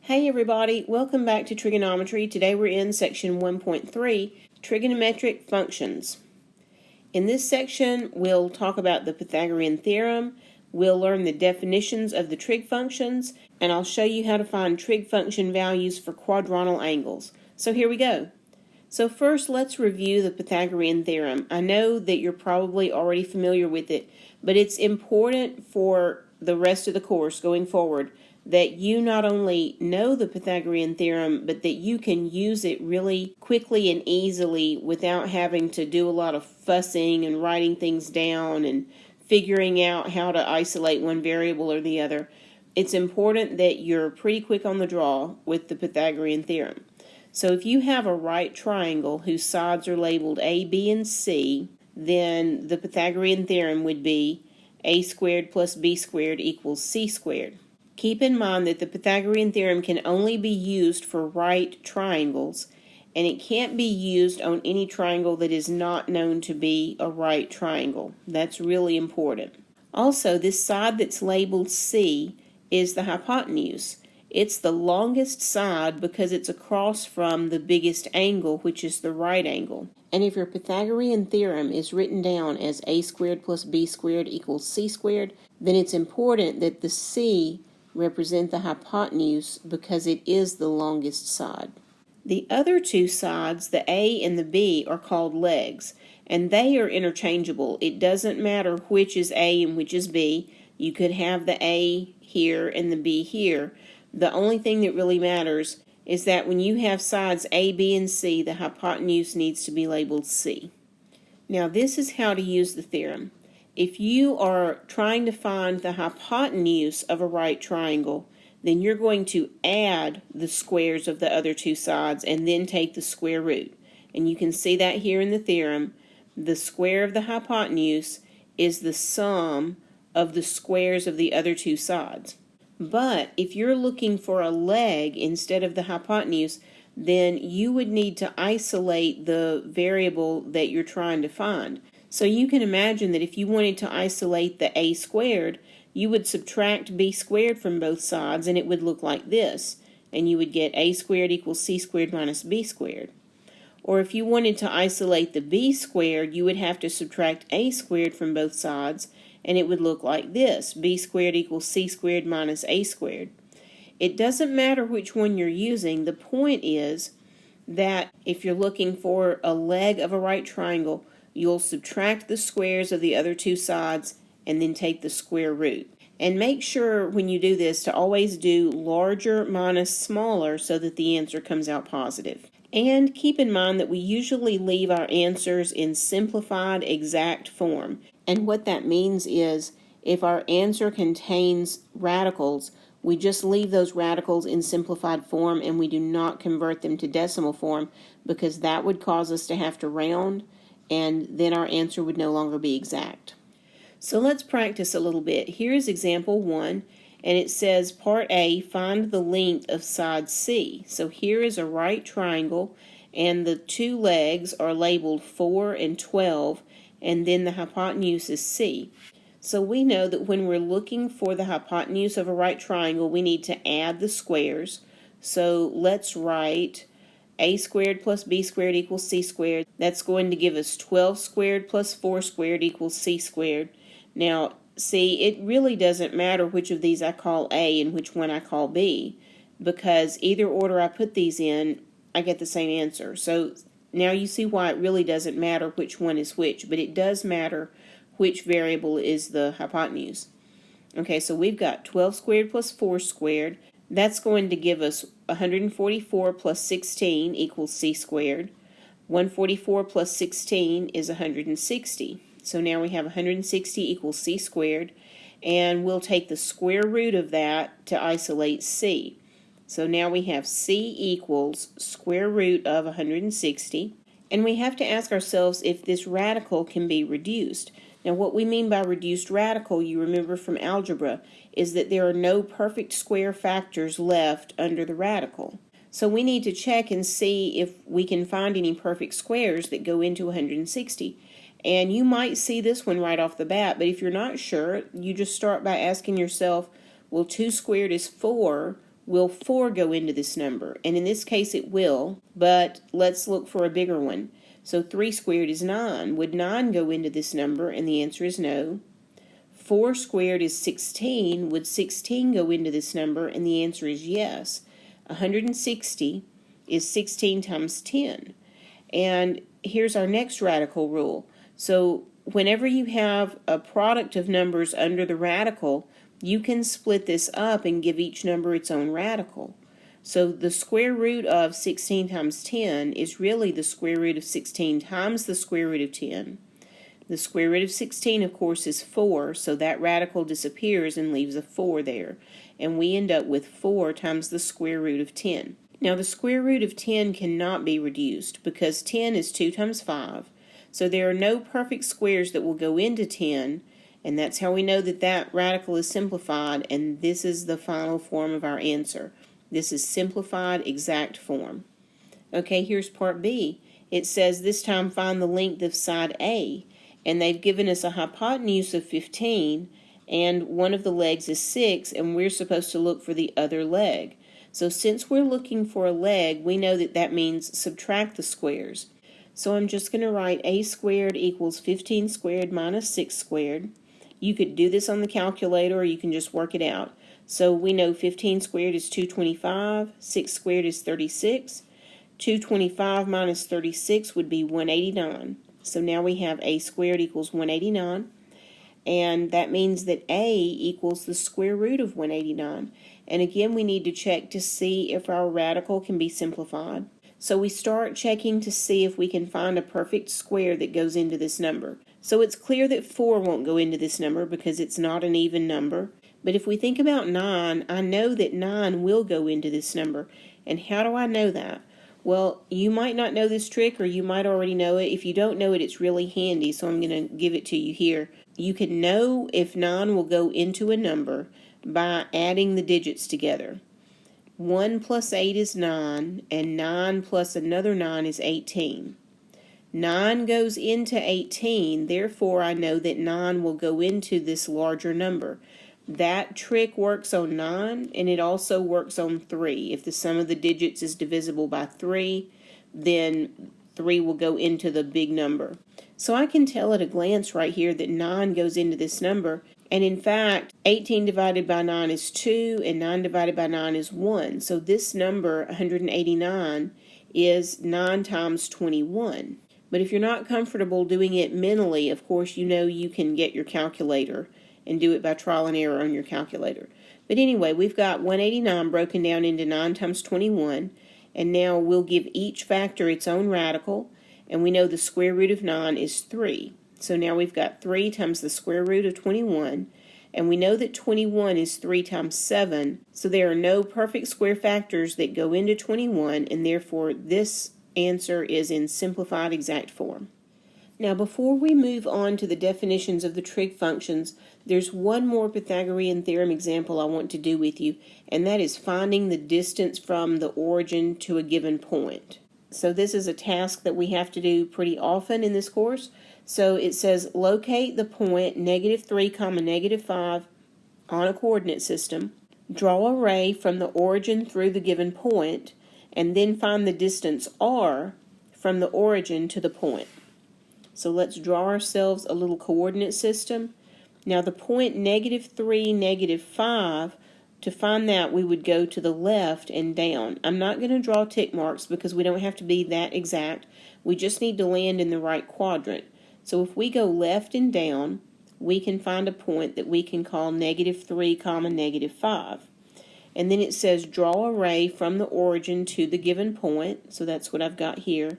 Hey everybody, welcome back to Trigonometry. Today we're in section 1.3, Trigonometric Functions. In this section, we'll talk about the Pythagorean Theorem, we'll learn the definitions of the trig functions, and I'll show you how to find trig function values for quadrantal angles. So here we go. So first, let's review the Pythagorean Theorem. I know that you're probably already familiar with it, but it's important for the rest of the course going forward that you not only know the Pythagorean Theorem, but that you can use it really quickly and easily without having to do a lot of fussing and writing things down and figuring out how to isolate one variable or the other. It's important that you're pretty quick on the draw with the Pythagorean Theorem. So if you have a right triangle whose sides are labeled A, B, and C, then the Pythagorean Theorem would be a squared plus b squared equals c squared. Keep in mind that the Pythagorean Theorem can only be used for right triangles, and it can't be used on any triangle that is not known to be a right triangle. That's really important. Also, this side that's labeled C is the hypotenuse. It's the longest side because it's across from the biggest angle, which is the right angle. And if your Pythagorean Theorem is written down as a squared plus b squared equals c squared, then it's important that the c represent the hypotenuse because it is the longest side. The other two sides, the A and the B, are called legs, and they are interchangeable. It doesn't matter which is A and which is B. You could have the A here and the B here. The only thing that really matters is that when you have sides A, B, and C, the hypotenuse needs to be labeled C. Now this is how to use the theorem. If you are trying to find the hypotenuse of a right triangle, then you're going to add the squares of the other two sides and then take the square root. And you can see that here in the theorem. The square of the hypotenuse is the sum of the squares of the other two sides. But if you're looking for a leg instead of the hypotenuse, then you would need to isolate the variable that you're trying to find. So you can imagine that if you wanted to isolate the a squared, you would subtract b squared from both sides and it would look like this. And you would get a squared equals c squared minus b squared. Or if you wanted to isolate the b squared, you would have to subtract a squared from both sides and it would look like this. B squared equals c squared minus a squared. It doesn't matter which one you're using. The point is that if you're looking for a leg of a right triangle, you'll subtract the squares of the other two sides and then take the square root. And make sure when you do this to always do larger minus smaller so that the answer comes out positive. And keep in mind that we usually leave our answers in simplified exact form. And what that means is if our answer contains radicals, we just leave those radicals in simplified form and we do not convert them to decimal form because that would cause us to have to round, and then our answer would no longer be exact. So let's practice a little bit. Here's example 1, and it says part A, find the length of side C. So here is a right triangle, and the two legs are labeled 4 and 12, and then the hypotenuse is C. So we know that when we're looking for the hypotenuse of a right triangle, we need to add the squares. So let's write a squared plus b squared equals c squared. That's going to give us 12 squared plus 4 squared equals c squared. Now, see, it really doesn't matter which of these I call A and which one I call B, because either order I put these in, I get the same answer. So now you see why it really doesn't matter which one is which, but it does matter which variable is the hypotenuse. Okay, so we've got 12 squared plus 4 squared. That's going to give us 144 plus 16 equals c squared. 144 plus 16 is 160. So now we have 160 equals c squared, and we'll take the square root of that to isolate c. So now we have c equals square root of 160, and we have to ask ourselves if this radical can be reduced. Now what we mean by reduced radical, you remember from algebra, is that there are no perfect square factors left under the radical. So we need to check and see if we can find any perfect squares that go into 160. And you might see this one right off the bat, but if you're not sure, you just start by asking yourself, well, 2 squared is 4. will 4 go into this number? And in this case it will, but let's look for a bigger one. So 3 squared is 9. Would 9 go into this number? And the answer is no. 4 squared is 16. Would 16 go into this number? And the answer is yes. 160 is 16 times 10. And here's our next radical rule. So whenever you have a product of numbers under the radical, you can split this up and give each number its own radical. So the square root of 16 times 10 is really the square root of 16 times the square root of 10. The square root of 16, of course, is 4, so that radical disappears and leaves a 4 there. And we end up with 4 times the square root of 10. Now the square root of 10 cannot be reduced because 10 is 2 times 5. So there are no perfect squares that will go into 10, and that's how we know that that radical is simplified, and this is the final form of our answer. This is simplified exact form. Okay, here's part B. It says this time find the length of side A, and they've given us a hypotenuse of 15, and one of the legs is 6, and we're supposed to look for the other leg. So since we're looking for a leg, we know that that means subtract the squares. So I'm just going to write a squared equals 15 squared minus 6 squared. You could do this on the calculator or you can just work it out. So we know 15 squared is 225, 6 squared is 36. 225 minus 36 would be 189. So now we have a squared equals 189. And that means that a equals the square root of 189. And again, we need to check to see if our radical can be simplified. So we start checking to see if we can find a perfect square that goes into this number. So it's clear that 4 won't go into this number because it's not an even number. But if we think about 9, I know that 9 will go into this number. And how do I know that? Well, you might not know this trick or you might already know it. If you don't know it, it's really handy, so I'm going to give it to you here. You can know if 9 will go into a number by adding the digits together. 1 plus 8 is 9, and 9 plus another 9 is 18. 9 goes into 18, therefore I know that 9 will go into this larger number. That trick works on 9, and it also works on 3. If the sum of the digits is divisible by 3, then 3 will go into the big number. So I can tell at a glance right here that 9 goes into this number, and in fact, 18 divided by 9 is 2, and 9 divided by 9 is 1. So this number, 189, is 9 times 21. But if you're not comfortable doing it mentally, of course, you know you can get your calculator and do it by trial and error on your calculator. But anyway, we've got 189 broken down into 9 times 21, and now we'll give each factor its own radical, and we know the square root of 9 is 3. So now we've got 3 times the square root of 21, and we know that 21 is 3 times 7, so there are no perfect square factors that go into 21, and therefore this answer is in simplified exact form. Now before we move on to the definitions of the trig functions, there's one more Pythagorean theorem example I want to do with you, and that is finding the distance from the origin to a given point. So this is a task that we have to do pretty often in this course. So it says locate the point -3, -5 on a coordinate system, draw a ray from the origin through the given point, and then find the distance r from the origin to the point. So let's draw ourselves a little coordinate system. Now the point -3, -5, to find that we would go to the left and down. I'm not going to draw tick marks because we don't have to be that exact. We just need to land in the right quadrant. So if we go left and down, we can find a point that we can call -3, -5. And then it says draw a ray from the origin to the given point. So that's what I've got here.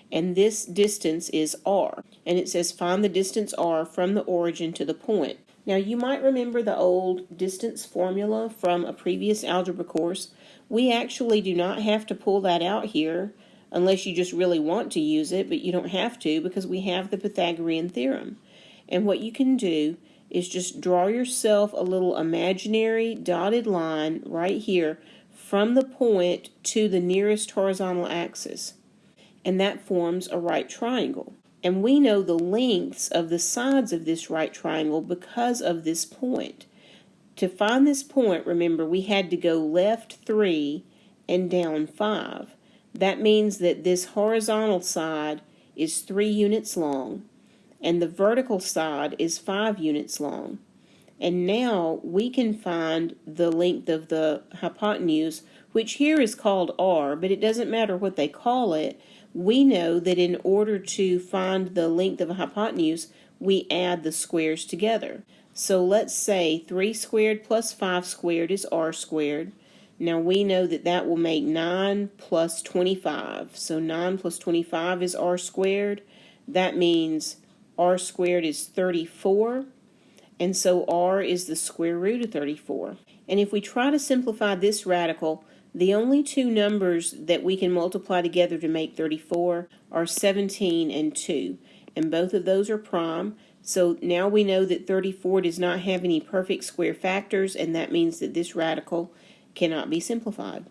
And this distance is r. And it says find the distance r from the origin to the point. Now you might remember the old distance formula from a previous algebra course. We actually do not have to pull that out here unless you just really want to use it, but you don't have to because we have the Pythagorean theorem. And what you can do is just draw yourself a little imaginary dotted line right here from the point to the nearest horizontal axis. And that forms a right triangle. And we know the lengths of the sides of this right triangle because of this point. To find this point, remember, we had to go left 3 and down 5. That means that this horizontal side is 3 units long, and the vertical side is 5 units long. And now we can find the length of the hypotenuse, which here is called r, but it doesn't matter what they call it. We know that in order to find the length of a hypotenuse, we add the squares together. So let's say 3 squared plus 5 squared is r squared. Now we know that that will make 9 plus 25. So 9 plus 25 is r squared. That means r squared is 34. And so r is the square root of 34. And if we try to simplify this radical, the only two numbers that we can multiply together to make 34 are 17 and 2. And both of those are prime. So now we know that 34 does not have any perfect square factors, and that means that this radical cannot be simplified.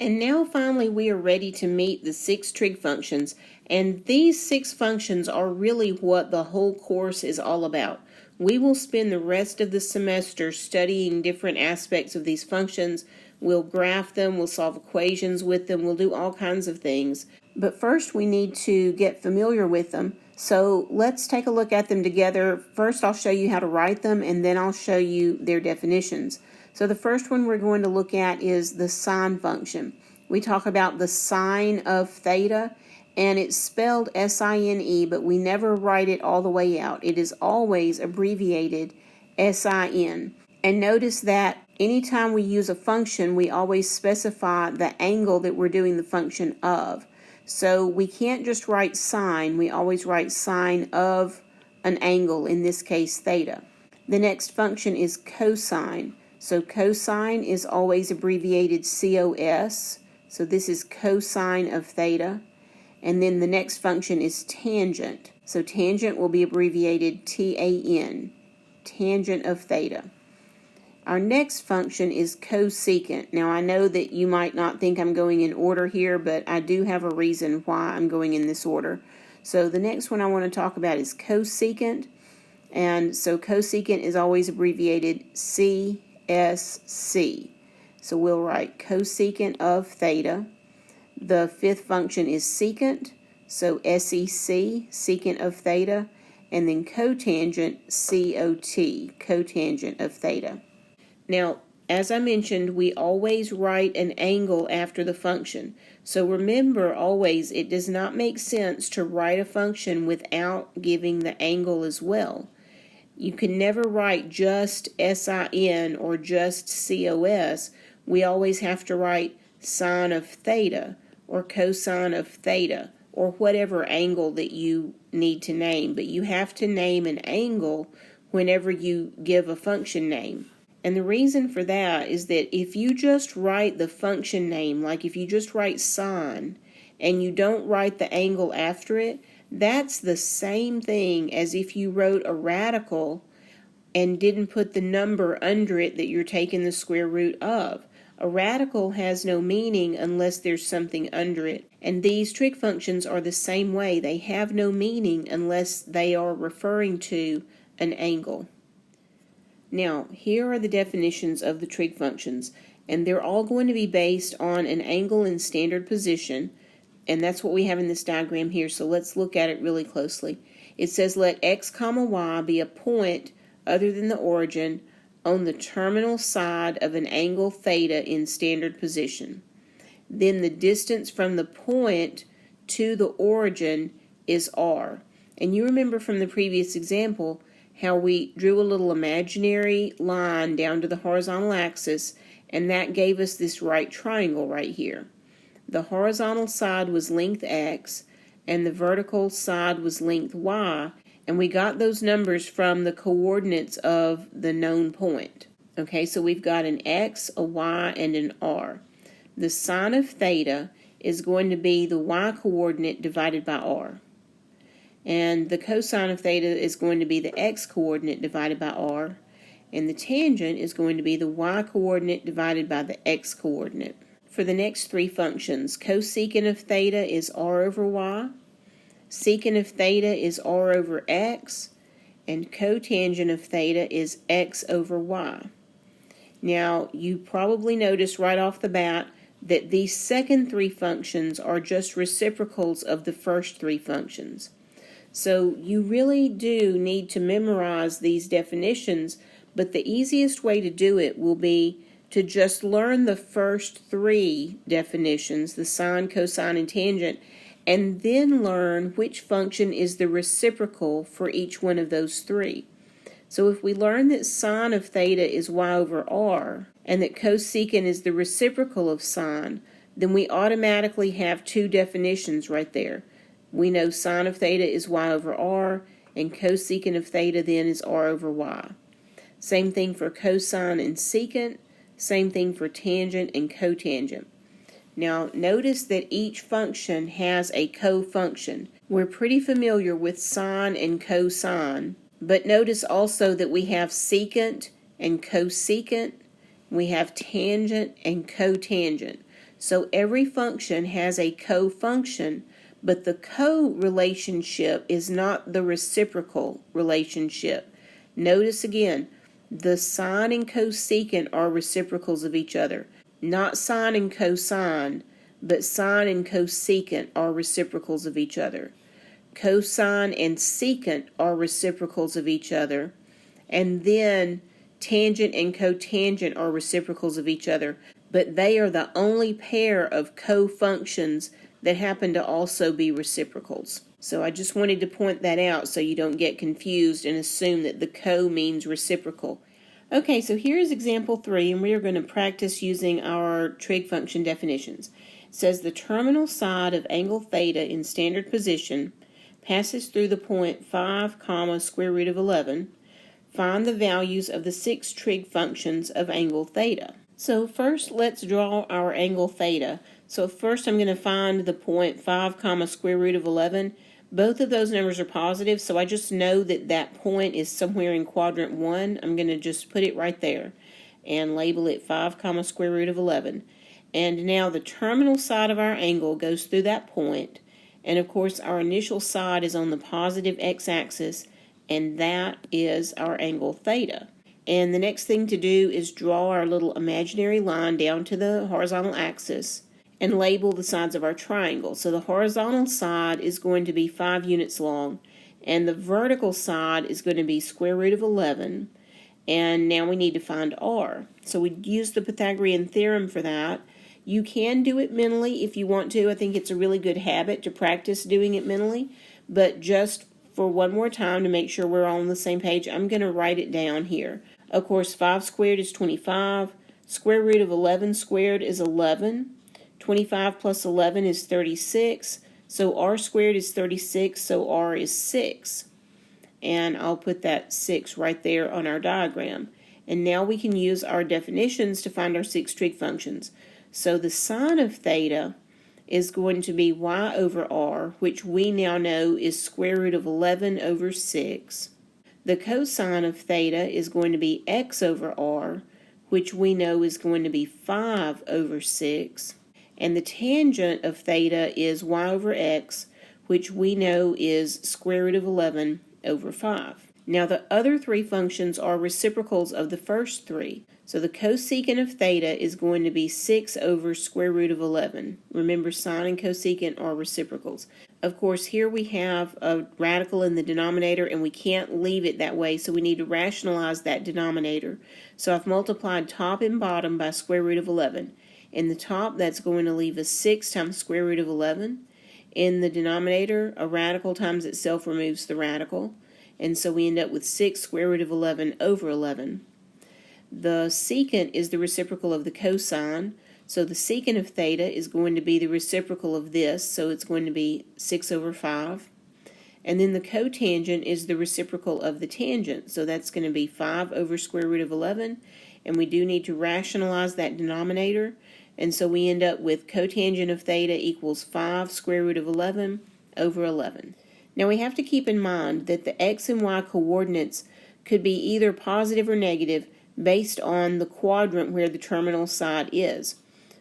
And now finally we are ready to meet the 6 trig functions, and these 6 functions are really what the whole course is all about. We will spend the rest of the semester studying different aspects of these functions. We'll graph them, we'll solve equations with them, we'll do all kinds of things. But first we need to get familiar with them. So let's take a look at them together. First I'll show you how to write them, and then I'll show you their definitions. So the first one we're going to look at is the sine function. We talk about the sine of theta, and it's spelled S-I-N-E, but we never write it all the way out. It is always abbreviated S-I-N. And notice that anytime we use a function, we always specify the angle that we're doing the function of. So we can't just write sine, we always write sine of an angle, in this case theta. The next function is cosine. So cosine is always abbreviated COS. So this is cosine of theta. And then the next function is tangent. So tangent will be abbreviated TAN, tangent of theta. Our next function is cosecant. Now I know that you might not think I'm going in order here, but I do have a reason why I'm going in this order. So the next one I want to talk about is cosecant. And so cosecant is always abbreviated CSC. So we'll write cosecant of theta. The fifth function is secant, so SEC, secant of theta, and then cotangent, COT, cotangent of theta. Now, as I mentioned, we always write an angle after the function. So remember always, it does not make sense to write a function without giving the angle as well. You can never write just SIN or just COS. We always have to write sine of theta or cosine of theta or whatever angle that you need to name. But you have to name an angle whenever you give a function name. And the reason for that is that if you just write the function name, like if you just write sine and you don't write the angle after it, that's the same thing as if you wrote a radical and didn't put the number under it that you're taking the square root of. A radical has no meaning unless there's something under it. And these trig functions are the same way. They have no meaning unless they are referring to an angle. Now, here are the definitions of the trig functions, and they're all going to be based on an angle in standard position, and that's what we have in this diagram here, so let's look at it really closely. It says let x comma y be a point other than the origin on the terminal side of an angle theta in standard position. Then the distance from the point to the origin is r. And you remember from the previous example how we drew a little imaginary line down to the horizontal axis, and that gave us this right triangle right here. The horizontal side was length x, and the vertical side was length y, and we got those numbers from the coordinates of the known point. Okay, so we've got an x, a y, and an r. The sine of theta is going to be the y coordinate divided by r. And the cosine of theta is going to be the x coordinate divided by r. And the tangent is going to be the y coordinate divided by the x coordinate. For the next three functions, cosecant of theta is r over y, secant of theta is r over x, and cotangent of theta is x over y. Now, you probably noticed right off the bat that these second three functions are just reciprocals of the first three functions. So you really do need to memorize these definitions, but the easiest way to do it will be to just learn the first three definitions, the sine, cosine, and tangent, and then learn which function is the reciprocal for each one of those three. So if we learn that sine of theta is y over r, and that cosecant is the reciprocal of sine, then we automatically have two definitions right there. We know sine of theta is y over r, and cosecant of theta then is r over y. Same thing for cosine and secant, same thing for tangent and cotangent. Now notice that each function has a co-function. We're pretty familiar with sine and cosine, but notice also that we have secant and cosecant, we have tangent and cotangent. So every function has a co-function, but the co-relationship is not the reciprocal relationship. Notice again, the sine and cosecant are reciprocals of each other. Not sine and cosine, but sine and cosecant are reciprocals of each other. Cosine and secant are reciprocals of each other, and then tangent and cotangent are reciprocals of each other, but they are the only pair of co-functions that happen to also be reciprocals. So I just wanted to point that out so you don't get confused and assume that the co means reciprocal. Okay, so here's example 3, and we are going to practice using our trig function definitions. It says the terminal side of angle theta in standard position passes through the point 5, square root of 11. Find the values of the 6 trig functions of angle theta. So first let's draw our angle theta. So first I'm going to find the point 5, square root of 11. Both of those numbers are positive, so I just know that that point is somewhere in quadrant 1. I'm going to just put it right there and label it 5, square root of 11. And now the terminal side of our angle goes through that point. And of course our initial side is on the positive x-axis, and that is our angle theta. And the next thing to do is draw our little imaginary line down to the horizontal axis and label the sides of our triangle. So the horizontal side is going to be 5 units long, and the vertical side is going to be square root of 11. And now we need to find r. So we use the Pythagorean Theorem for that. You can do it mentally if you want to. I think it's a really good habit to practice doing it mentally. But just for one more time to make sure we're all on the same page, I'm going to write it down here. Of course, 5 squared is 25. Square root of 11 squared is 11. 25 plus 11 is 36. So r squared is 36, so r is 6. And I'll put that 6 right there on our diagram. And now we can use our definitions to find our 6 trig functions. So the sine of theta is going to be y over r, which we now know is square root of 11 over 6. The cosine of theta is going to be x over r, which we know is going to be 5 over 6. And the tangent of theta is y over x, which we know is square root of 11 over 5. Now the other 3 functions are reciprocals of the first 3. So the cosecant of theta is going to be 6 over square root of 11. Remember, sine and cosecant are reciprocals. Of course, here we have a radical in the denominator, and we can't leave it that way, so we need to rationalize that denominator. So I've multiplied top and bottom by square root of 11. In the top, that's going to leave us 6 times square root of 11. In the denominator, a radical times itself removes the radical, and so we end up with 6 square root of 11 over 11. The secant is the reciprocal of the cosine, so the secant of theta is going to be the reciprocal of this, so it's going to be 6 over 5. And then the cotangent is the reciprocal of the tangent, so that's going to be 5 over square root of 11, and we do need to rationalize that denominator, and so we end up with cotangent of theta equals 5 square root of 11 over 11. Now we have to keep in mind that the x and y coordinates could be either positive or negative based on the quadrant where the terminal side is.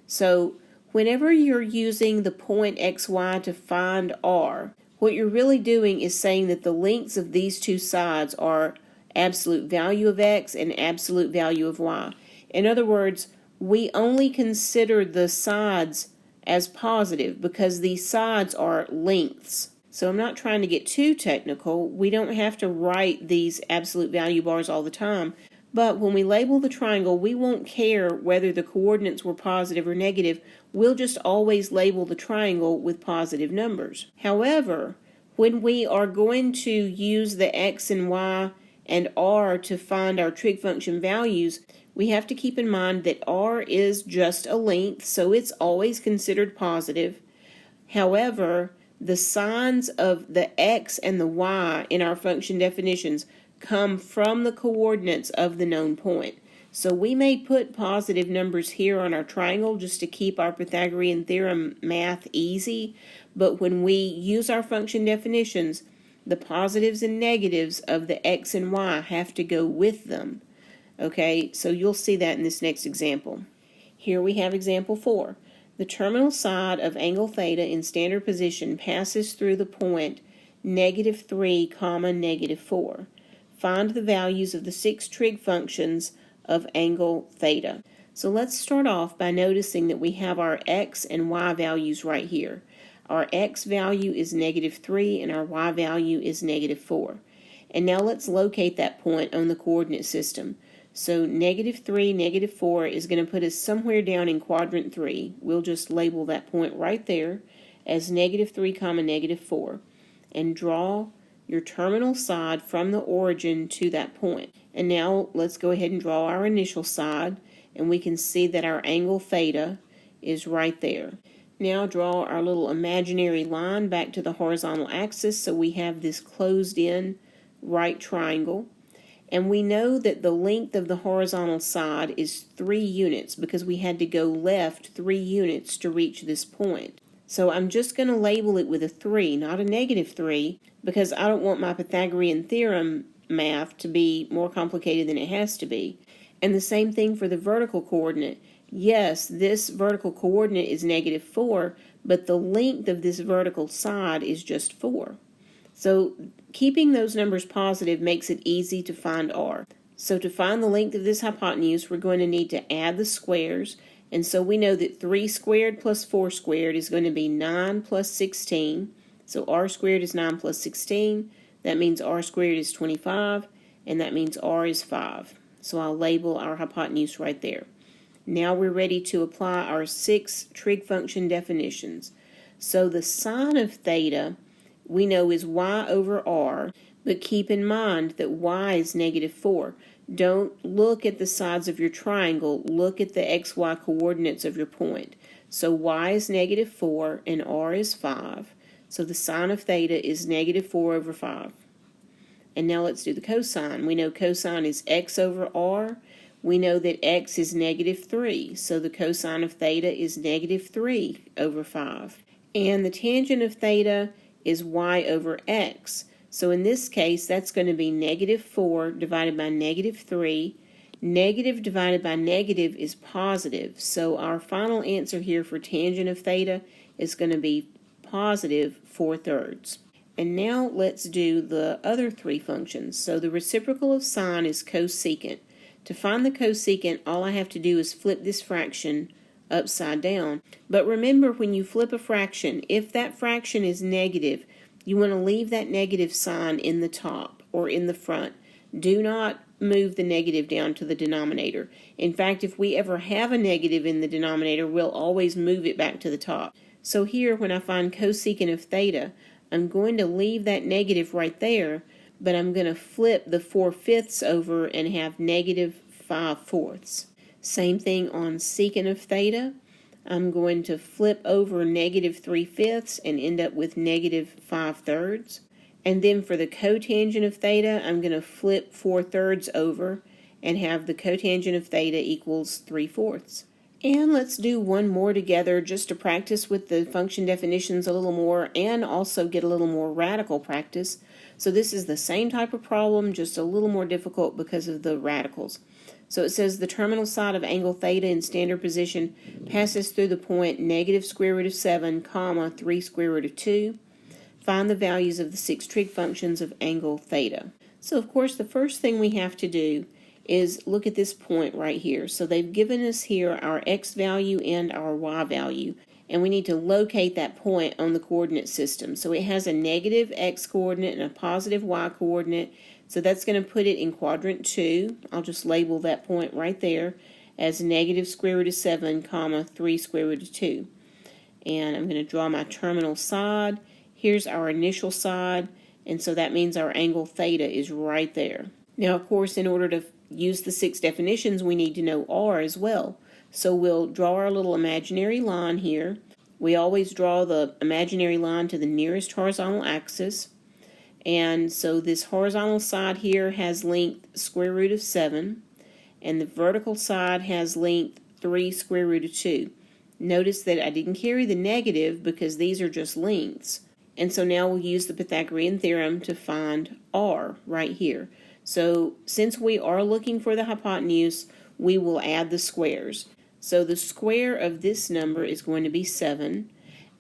So whenever you're using the point xy to find r, what you're really doing is saying that the lengths of these two sides are absolute value of x and absolute value of y. In other words, we only consider the sides as positive because these sides are lengths. So I'm not trying to get too technical. We don't have to write these absolute value bars all the time. But when we label the triangle, we won't care whether the coordinates were positive or negative. We'll just always label the triangle with positive numbers. However, when we are going to use the x and y and r to find our trig function values, we have to keep in mind that r is just a length, so it's always considered positive. However, the signs of the x and the y in our function definitions come from the coordinates of the known point. So we may put positive numbers here on our triangle just to keep our Pythagorean theorem math easy, but when we use our function definitions, the positives and negatives of the x and y have to go with them. Okay, so you'll see that in this next example. Here we have example 4. The terminal side of angle theta in standard position passes through the point -3, -4. Find the values of the 6 trig functions of angle theta. So let's start off by noticing that we have our x and y values right here. Our x value is -3 and our y value is -4. And now let's locate that point on the coordinate system. So -3, -4 is going to put us somewhere down in quadrant 3. We'll just label that point right there as -3, -4 and draw your terminal side from the origin to that point. And now let's go ahead and draw our initial side, and we can see that our angle theta is right there. Now draw our little imaginary line back to the horizontal axis so we have this closed in right triangle. And we know that the length of the horizontal side is 3 units because we had to go left 3 units to reach this point. So I'm just going to label it with a 3, not a -3, because I don't want my Pythagorean theorem math to be more complicated than it has to be. And the same thing for the vertical coordinate. Yes, this vertical coordinate is -4, but the length of this vertical side is just 4. So keeping those numbers positive makes it easy to find r. So to find the length of this hypotenuse, we're going to need to add the squares. And so we know that 3 squared plus 4 squared is going to be 9 plus 16. So r squared is 9 plus 16. That means r squared is 25, and that means r is 5. So I'll label our hypotenuse right there. Now we're ready to apply our 6 trig function definitions. So the sine of theta we know is y over r, but keep in mind that y is -4. Don't look at the sides of your triangle, look at the xy coordinates of your point. So y is -4 and r is 5. So the sine of theta is -4 over 5. And now let's do the cosine. We know cosine is x over r. We know that x is -3, so the cosine of theta is -3 over 5. And the tangent of theta is y over x. So in this case, that's going to be -4 divided by -3. Negative divided by negative is positive. So our final answer here for tangent of theta is going to be positive 4/3. And now let's do the other 3 functions. So the reciprocal of sine is cosecant. To find the cosecant, all I have to do is flip this fraction upside down. But remember, when you flip a fraction, if that fraction is negative, you want to leave that negative sign in the top or in the front. Do not move the negative down to the denominator. In fact, if we ever have a negative in the denominator, we'll always move it back to the top. So here, when I find cosecant of theta, I'm going to leave that negative right there, but I'm going to flip the 4/5 over and have -5/4. Same thing on secant of theta. I'm going to flip over -3/5 and end up with -5/3. And then for the cotangent of theta, I'm going to flip 4/3 over and have the cotangent of theta equals 3/4. And let's do one more together just to practice with the function definitions a little more and also get a little more radical practice. So this is the same type of problem, just a little more difficult because of the radicals. So it says the terminal side of angle theta in standard position passes through the point -√7, 3√2. Find the values of the 6 trig functions of angle theta. So of course the first thing we have to do is look at this point right here. So they've given us here our x value and our y value, and we need to locate that point on the coordinate system. So it has a negative x coordinate and a positive y coordinate, so that's going to put it in quadrant 2. I'll just label that point right there as negative square root of 7, comma, 3 square root of 2. And I'm going to draw my terminal side. Here's our initial side, and so that means our angle theta is right there. Now, of course, in order to use the 6 definitions, we need to know r as well. So we'll draw our little imaginary line here. We always draw the imaginary line to the nearest horizontal axis. And so this horizontal side here has length square root of 7, and the vertical side has length 3 square root of 2. Notice that I didn't carry the negative because these are just lengths. And so now we'll use the Pythagorean Theorem to find r right here. So since we are looking for the hypotenuse, we will add the squares. So the square of this number is going to be 7,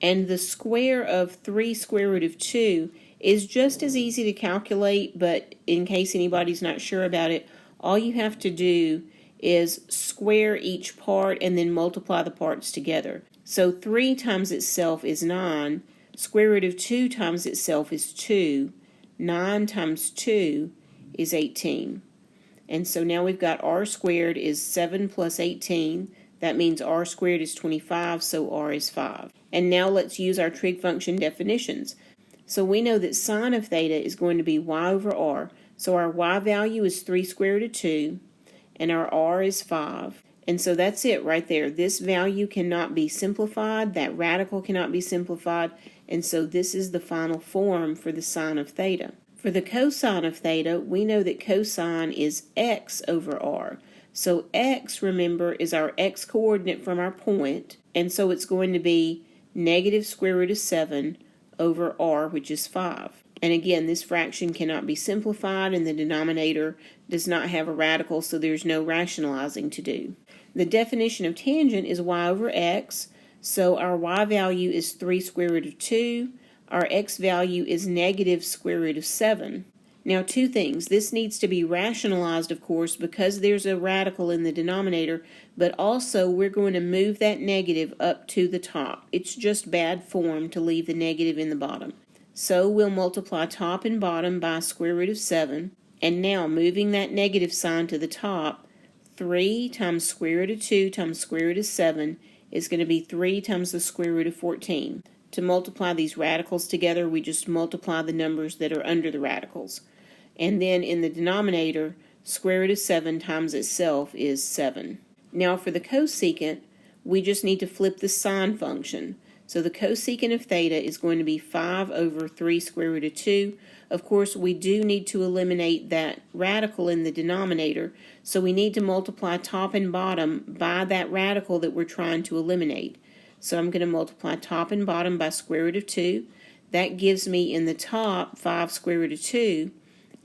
and the square of 3 square root of 2 is just as easy to calculate, but in case anybody's not sure about it, all you have to do is square each part and then multiply the parts together. So 3 times itself is 9, square root of 2 times itself is 2, 9 times 2 is 18. And so now we've got r squared is 7 plus 18. That means r squared is 25, so r is 5. And now let's use our trig function definitions. So we know that sine of theta is going to be y over r. So our y value is 3 square root of 2, and our r is 5. And so that's it right there. This value cannot be simplified. That radical cannot be simplified. And so this is the final form for the sine of theta. For the cosine of theta, we know that cosine is x over r. So x, remember, is our x coordinate from our point, and so it's going to be negative square root of 7 over r, which is 5. And again, this fraction cannot be simplified, and the denominator does not have a radical, so there's no rationalizing to do. The definition of tangent is y over x, so our y value is 3 square root of 2. Our x value is negative square root of 7. Now, two things. This needs to be rationalized, of course, because there's a radical in the denominator, but also we're going to move that negative up to the top. It's just bad form to leave the negative in the bottom. So we'll multiply top and bottom by square root of 7. And now, moving that negative sign to the top, 3 times square root of 2 times square root of 7 is going to be 3 times the square root of 14. To multiply these radicals together, we just multiply the numbers that are under the radicals. And then in the denominator, square root of 7 times itself is 7. Now for the cosecant, we just need to flip the sine function. So the cosecant of theta is going to be 5 over 3 square root of 2. Of course, we do need to eliminate that radical in the denominator, so we need to multiply top and bottom by that radical that we're trying to eliminate. So I'm going to multiply top and bottom by square root of 2. That gives me in the top 5 square root of 2,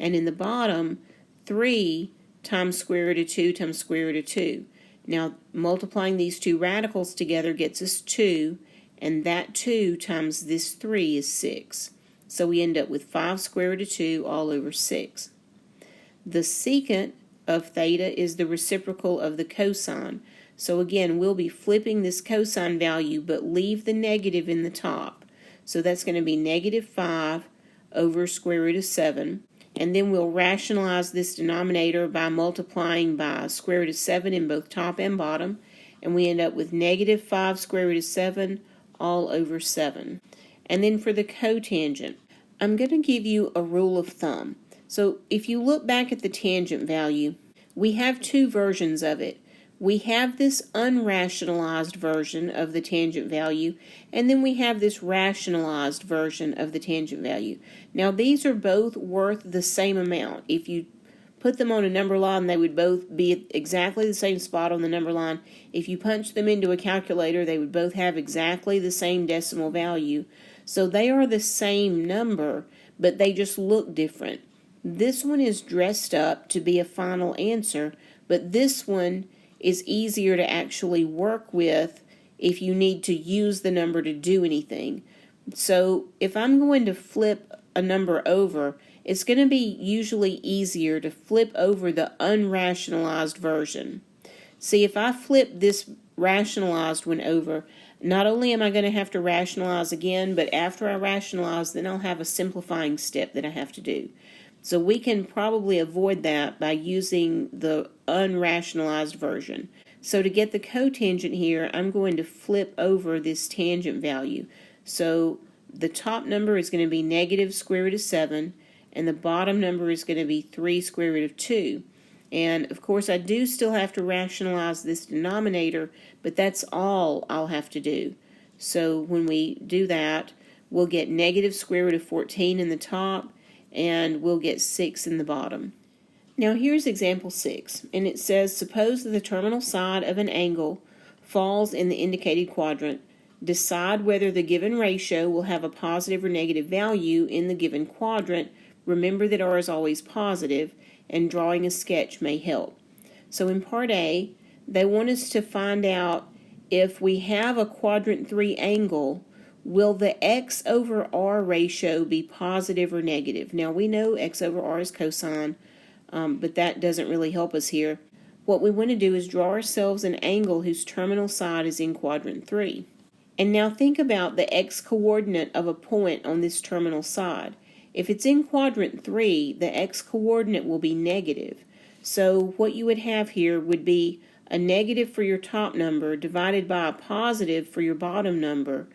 and in the bottom 3 times square root of 2 times square root of 2. Now multiplying these two radicals together gets us 2, and that 2 times this 3 is 6. So we end up with 5 square root of 2 all over 6. The secant of theta is the reciprocal of the cosine. So again, we'll be flipping this cosine value, but leave the negative in the top. So that's going to be negative 5 over square root of 7. And then we'll rationalize this denominator by multiplying by square root of 7 in both top and bottom. And we end up with negative 5 square root of 7 all over 7. And then for the cotangent, I'm going to give you a rule of thumb. So if you look back at the tangent value, we have two versions of it. We have this unrationalized version of the tangent value, and then we have this rationalized version of the tangent value. Now these are both worth the same amount. If you put them on a number line, they would both be at exactly the same spot on the number line. If you punch them into a calculator, they would both have exactly the same decimal value. So they are the same number, but they just look different. This one is dressed up to be a final answer, but this one is easier to actually work with if you need to use the number to do anything. So if I'm going to flip a number over, it's going to be usually easier to flip over the unrationalized version. See, if I flip this rationalized one over, not only am I going to have to rationalize again, but after I rationalize, then I'll have a simplifying step that I have to do. So we can probably avoid that by using the unrationalized version. So to get the cotangent here, I'm going to flip over this tangent value. So the top number is going to be negative square root of 7, and the bottom number is going to be 3 square root of 2. And of course I do still have to rationalize this denominator, but that's all I'll have to do. So when we do that, we'll get negative square root of 14 in the top, and we'll get 6 in the bottom. Now here's example 6, and it says, suppose that the terminal side of an angle falls in the indicated quadrant. Decide whether the given ratio will have a positive or negative value in the given quadrant. Remember that r is always positive, and drawing a sketch may help. So in part A, they want us to find out if we have a quadrant 3 angle, will the x over r ratio be positive or negative? Now we know x over r is cosine, but that doesn't really help us here. What we want to do is draw ourselves an angle whose terminal side is in quadrant 3. And now think about the x-coordinate of a point on this terminal side. If it's in quadrant 3, the x-coordinate will be negative. So what you would have here would be a negative for your top number divided by a positive for your bottom number.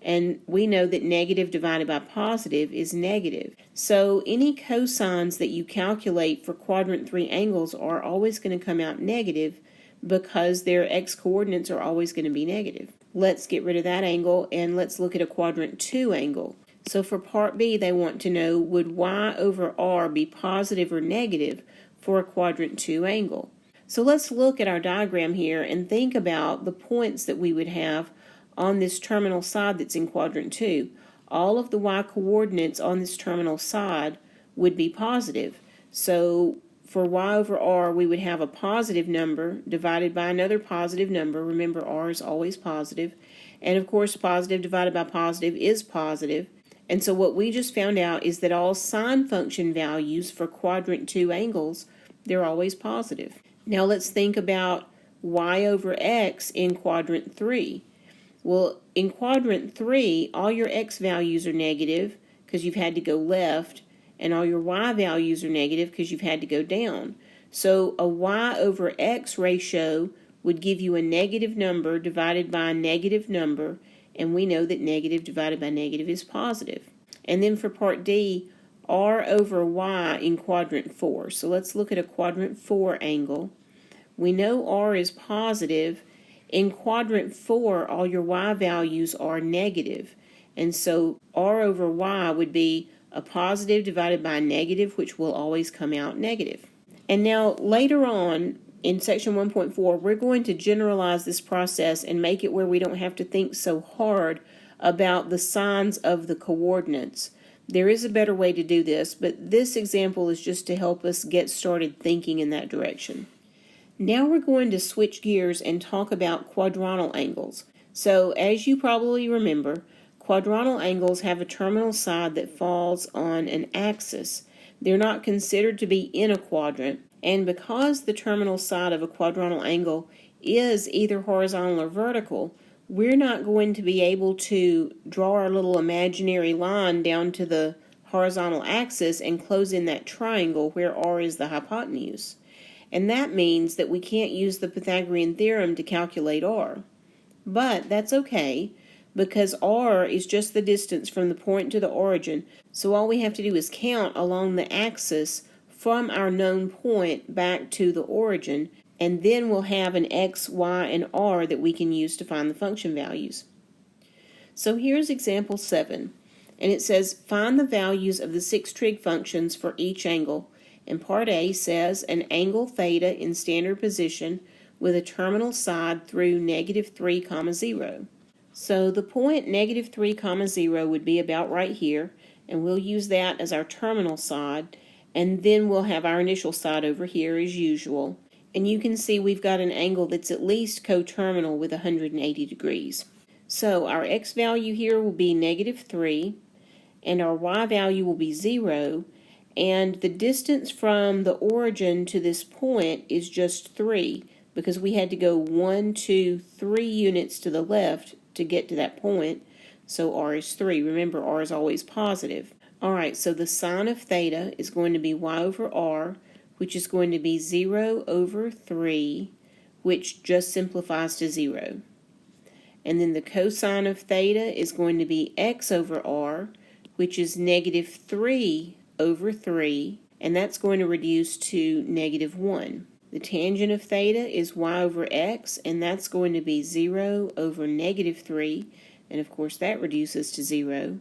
And we know that negative divided by positive is negative. So any cosines that you calculate for quadrant 3 angles are always going to come out negative because their x-coordinates are always going to be negative. Let's get rid of that angle and let's look at a quadrant 2 angle. So for part B, they want to know, would y over r be positive or negative for a quadrant 2 angle? So let's look at our diagram here and think about the points that we would have on this terminal side that's in quadrant 2. All of the y-coordinates on this terminal side would be positive. So for y over r, we would have a positive number divided by another positive number. Remember, r is always positive. And of course, positive divided by positive is positive. And so what we just found out is that all sine function values for quadrant 2 angles, they're always positive. Now let's think about y over x in quadrant 3. Well, in quadrant 3, all your x values are negative because you've had to go left, and all your y values are negative because you've had to go down. So a y over x ratio would give you a negative number divided by a negative number, and we know that negative divided by negative is positive. And then for part D, r over y in quadrant 4. So let's look at a quadrant 4 angle. We know r is positive. In quadrant 4, all your y values are negative. And so r over y would be a positive divided by a negative, which will always come out negative. And now later on, in section 1.4, we're going to generalize this process and make it where we don't have to think so hard about the signs of the coordinates. There is a better way to do this, but this example is just to help us get started thinking in that direction. Now we're going to switch gears and talk about quadrantal angles. So as you probably remember, quadrantal angles have a terminal side that falls on an axis. They're not considered to be in a quadrant. And because the terminal side of a quadrantal angle is either horizontal or vertical, we're not going to be able to draw our little imaginary line down to the horizontal axis and close in that triangle where r is the hypotenuse. And that means that we can't use the Pythagorean theorem to calculate r. But that's okay, because r is just the distance from the point to the origin, so all we have to do is count along the axis from our known point back to the origin, and then we'll have an x, y, and r that we can use to find the function values. So here's example 7, and it says find the values of the 6 trig functions for each angle. And part A says an angle theta in standard position with a terminal side through -3, 0. So the point -3, 0 would be about right here, and we'll use that as our terminal side, and then we'll have our initial side over here as usual. And you can see we've got an angle that's at least coterminal with 180 degrees. So our x value here will be -3, and our y value will be 0, and the distance from the origin to this point is just 3, because we had to go 1, 2, 3 units to the left to get to that point, so r is 3. Remember, r is always positive. Alright, so the sine of theta is going to be y over r, which is going to be 0 over 3, which just simplifies to 0. And then the cosine of theta is going to be x over r, which is negative 3 over 3, and that's going to reduce to negative 1. The tangent of theta is y over x, and that's going to be 0 over negative 3, and of course that reduces to 0.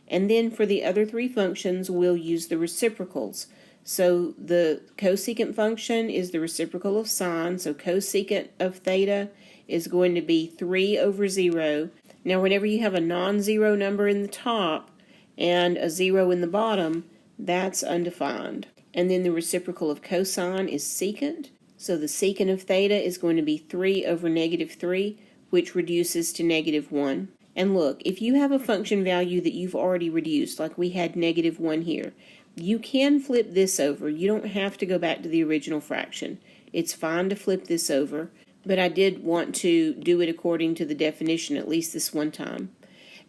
And then for the other three functions, we'll use the reciprocals. So the cosecant function is the reciprocal of sine, so cosecant of theta is going to be 3 over 0. Now whenever you have a non-zero number in the top and a 0 in the bottom, that's undefined. And then the reciprocal of cosine is secant, so the secant of theta is going to be 3 over negative 3, which reduces to negative 1. And look, if you have a function value that you've already reduced, like we had negative 1 here, you can flip this over. You don't have to go back to the original fraction. It's fine to flip this over, but I did want to do it according to the definition, at least this one time.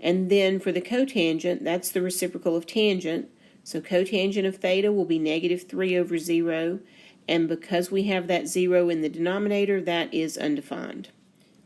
And then for the cotangent, that's the reciprocal of tangent. So cotangent of theta will be negative 3 over 0, and because we have that 0 in the denominator, that is undefined.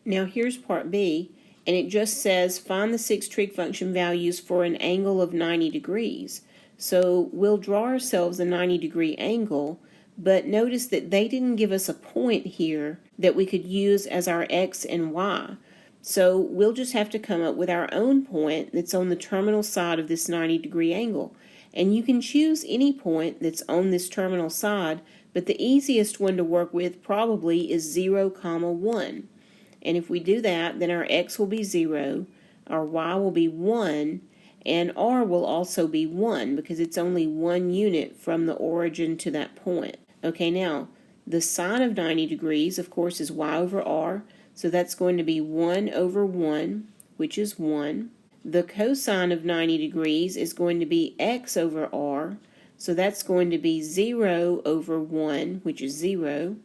Now here's part B, and it just says find the 6 trig function values for an angle of 90 degrees. So we'll draw ourselves a 90-degree angle, but notice that they didn't give us a point here that we could use as our x and y. So we'll just have to come up with our own point that's on the terminal side of this 90-degree angle. And you can choose any point that's on this terminal side, but the easiest one to work with probably is 0, 1. And if we do that, then our x will be 0, our y will be 1, and r will also be 1 because it's only 1 unit from the origin to that point. Okay, now, the sine of 90 degrees, of course, is y over r, so that's going to be 1 over 1, which is 1. The cosine of 90 degrees is going to be x over r, so that's going to be 0 over 1, which is 0.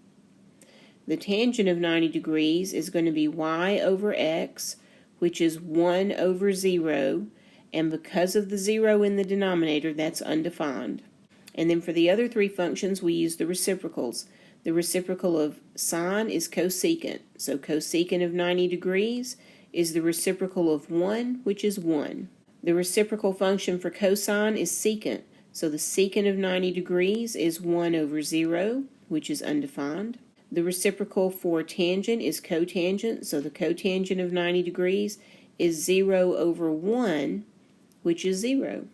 The tangent of 90 degrees is going to be y over x, which is 1 over 0, and because of the 0 in the denominator, that's undefined. And then for the other three functions, we use the reciprocals. The reciprocal of sine is cosecant, so cosecant of 90 degrees is the reciprocal of 1, which is 1. The reciprocal function for cosine is secant, so the secant of 90 degrees is 1 over 0, which is undefined. The reciprocal for tangent is cotangent, so the cotangent of 90 degrees is 0 over 1, which is 0.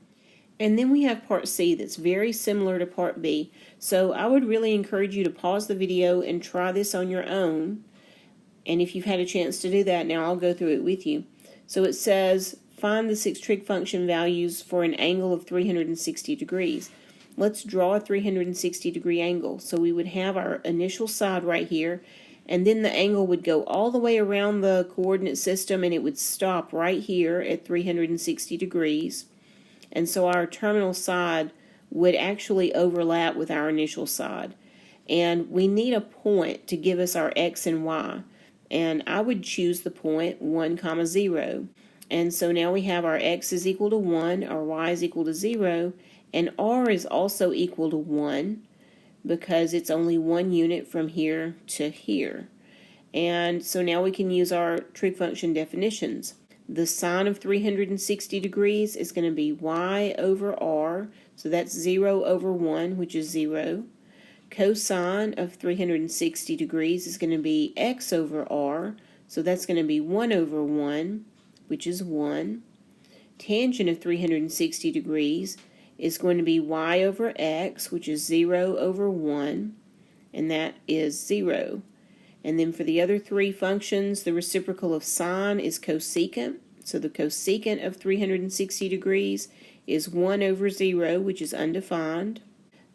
And then we have part C that's very similar to part B, so I would really encourage you to pause the video and try this on your own. And if you've had a chance to do that, now I'll go through it with you. So it says, find the 6 trig function values for an angle of 360 degrees. Let's draw a 360 degree angle. So we would have our initial side right here, and then the angle would go all the way around the coordinate system and it would stop right here at 360 degrees. And so our terminal side would actually overlap with our initial side. And we need a point to give us our x and y. And I would choose the point 1, 0. And so now we have our x is equal to 1, our y is equal to 0, and r is also equal to 1 because it's only 1 unit from here to here. And so now we can use our trig function definitions. The sine of 360 degrees is going to be y over r, so that's 0 over 1, which is 0. Cosine of 360 degrees is going to be x over r, so that's going to be 1 over 1, which is 1. Tangent of 360 degrees is going to be y over x, which is 0 over 1, and that is 0. And then for the other three functions, the reciprocal of sine is cosecant, so the cosecant of 360 degrees is 1 over 0, which is undefined.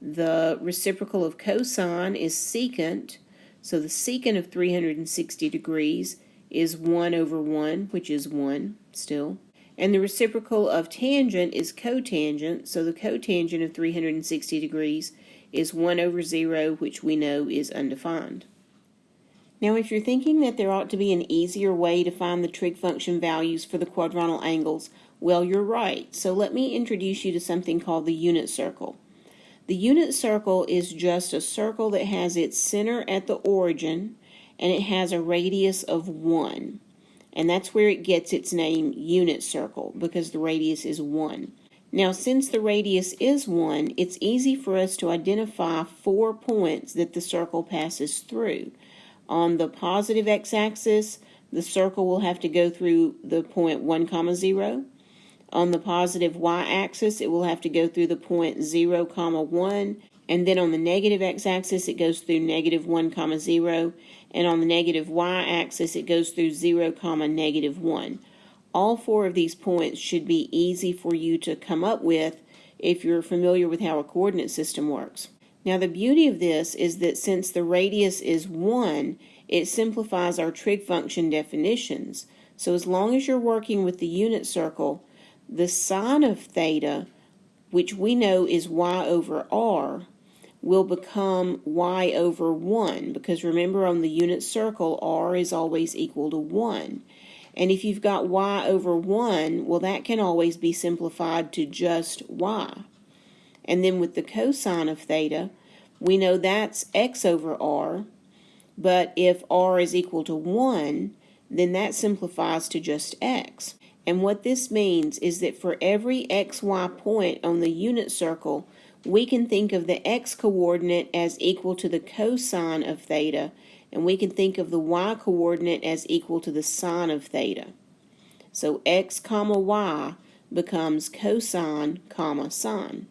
The reciprocal of cosine is secant, so the secant of 360 degrees is 1 over 1, which is 1 still. And the reciprocal of tangent is cotangent, so the cotangent of 360 degrees is 1 over 0, which we know is undefined. Now, if you're thinking that there ought to be an easier way to find the trig function values for the quadrantal angles, well, you're right. So let me introduce you to something called the unit circle. The unit circle is just a circle that has its center at the origin, and it has a radius of 1. And that's where it gets its name, unit circle, because the radius is 1. Now, since the radius is 1, it's easy for us to identify 4 points that the circle passes through. On the positive x-axis, the circle will have to go through the point 1, 0. On the positive y-axis, it will have to go through the point 0, 1. And then on the negative x-axis, it goes through negative 1, 0. And on the negative y-axis, it goes through 0, negative 1. All 4 of these points should be easy for you to come up with if you're familiar with how a coordinate system works. Now, the beauty of this is that since the radius is 1, it simplifies our trig function definitions. So as long as you're working with the unit circle, the sine of theta, which we know is y over r, will become y over 1, because remember on the unit circle, r is always equal to 1. And if you've got y over 1, well, that can always be simplified to just y. And then with the cosine of theta, we know that's x over r, but if r is equal to 1, then that simplifies to just x. And what this means is that for every xy point on the unit circle, we can think of the x-coordinate as equal to the cosine of theta, and we can think of the y-coordinate as equal to the sine of theta. So x, y becomes cosine, sine.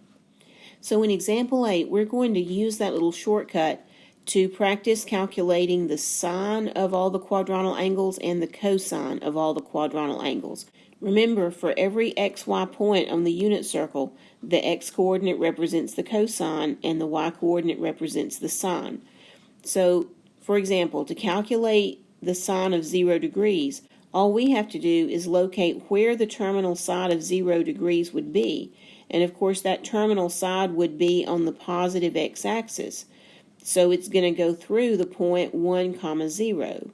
So in example 8, we're going to use that little shortcut to practice calculating the sine of all the quadrantal angles and the cosine of all the quadrantal angles. Remember, for every xy point on the unit circle, the x-coordinate represents the cosine and the y-coordinate represents the sine. So, for example, to calculate the sine of 0 degrees, all we have to do is locate where the terminal side of 0 degrees would be. And of course, that terminal side would be on the positive x-axis. So it's going to go through the point 1, 0.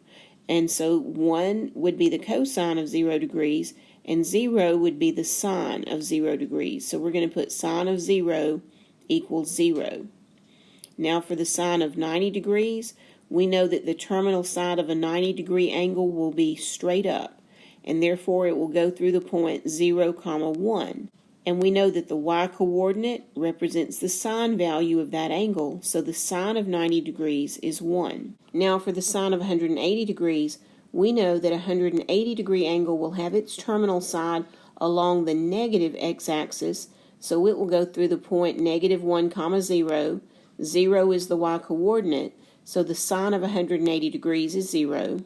And so 1 would be the cosine of 0 degrees, and 0 would be the sine of 0 degrees. So we're going to put sine of 0 equals 0. Now for the sine of 90 degrees, we know that the terminal side of a 90-degree angle will be straight up, and therefore it will go through the point 0, 1. And we know that the y-coordinate represents the sine value of that angle, so the sine of 90 degrees is 1. Now for the sine of 180 degrees, we know that a 180-degree angle will have its terminal side along the negative x-axis, so it will go through the point negative 1, 0. 0 is the y-coordinate, so the sine of 180 degrees is 0.